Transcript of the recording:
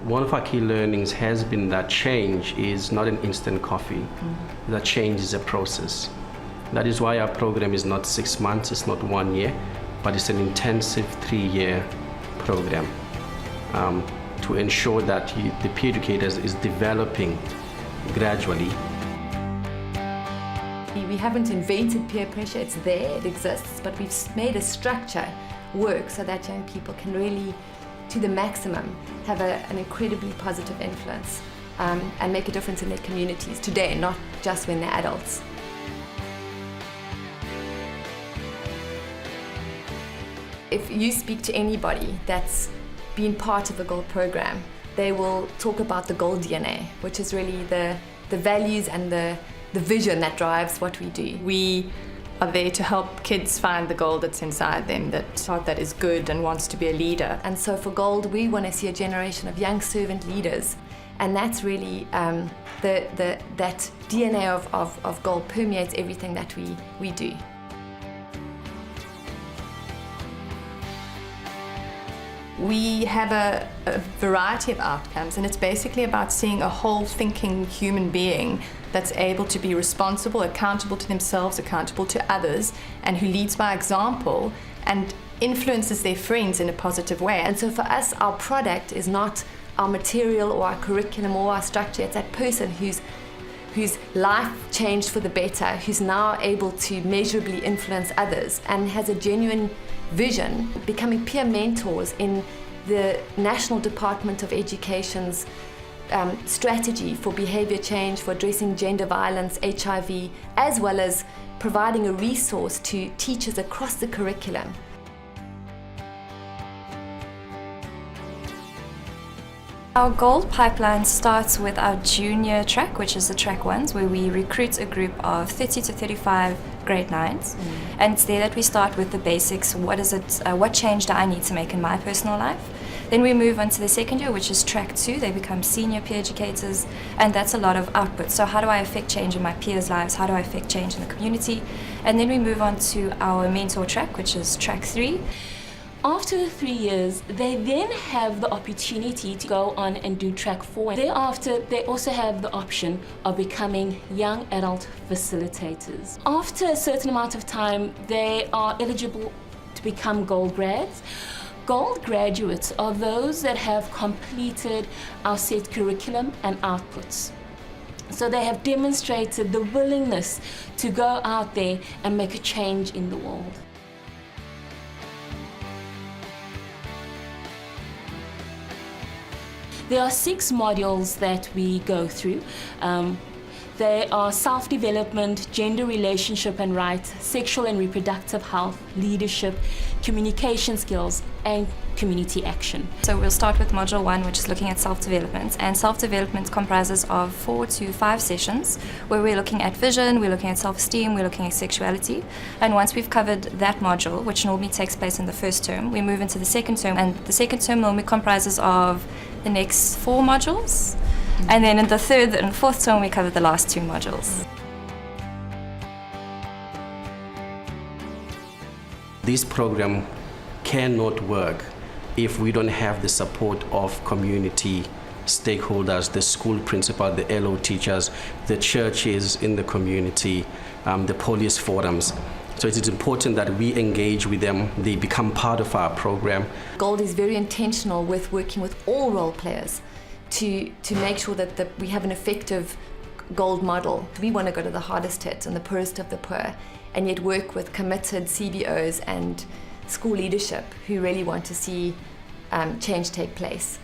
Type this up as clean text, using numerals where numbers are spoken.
One of our key learnings has been that change is not an instant coffee. That change is a process. That is why our program is not 6 months, it's not 1 year, but it's an intensive 3-year program to ensure that the peer educators is developing gradually. We haven't invented peer pressure, it's there, it exists, but we've made a structure work so that young people can really, to the maximum, have an incredibly positive influence and make a difference in their communities today, not just when they're adults. If you speak to anybody that's been part of the GOLD program, they will talk about the GOLD DNA, which is really the values and the vision that drives what we do. We are there to help kids find the gold that's inside them, that is good and wants to be a leader. And so for GOLD, we want to see a generation of young servant leaders, and that's really that DNA of GOLD permeates everything that we do. We have a variety of outcomes, and it's basically about seeing a whole thinking human being that's able to be responsible, accountable to themselves, accountable to others, and who leads by example and influences their friends in a positive way. And so for us, our product is not our material or our curriculum or our structure, it's that person whose life changed for the better, who's now able to measurably influence others and has a genuine vision, becoming peer mentors in the National Department of Education's strategy for behaviour change, for addressing gender violence, HIV, as well as providing a resource to teachers across the curriculum. Our GOLD pipeline starts with our junior track, which is the track 1s, where we recruit a group of 30 to 35 grade 9s. And it's there that we start with the basics. What change do I need to make in my personal life? Then we move on to the second year, which is track 2. They become senior peer educators, and that's a lot of output. So how do I affect change in my peers' lives? How do I affect change in the community? And then we move on to our mentor track, which is track 3. After the 3 years, they then have the opportunity to go on and do track 4. Thereafter, they also have the option of becoming young adult facilitators. After a certain amount of time, they are eligible to become GOLD grads. GOLD graduates are those that have completed our set curriculum and outputs. So they have demonstrated the willingness to go out there and make a change in the world. There are 6 modules that we go through. They are self-development, gender relationship and rights, sexual and reproductive health, leadership, communication skills, and community action. So we'll start with module 1, which is looking at self-development. And self-development comprises of 4 to 5 sessions where we're looking at vision, we're looking at self-esteem, we're looking at sexuality. And once we've covered that module, which normally takes place in the first term, we move into the second term. And the second term normally comprises of the next 4 modules. And then in the third and fourth term, we cover the last 2 modules. This program cannot work if we don't have the support of community stakeholders, the school principal, the LO teachers, the churches in the community, the police forums. So it is important that we engage with them, they become part of our program. GOLD is very intentional with working with all role players to make sure that we have an effective GOLD model. We want to go to the hardest hit and the poorest of the poor, and yet work with committed CBOs and school leadership who really want to see change take place.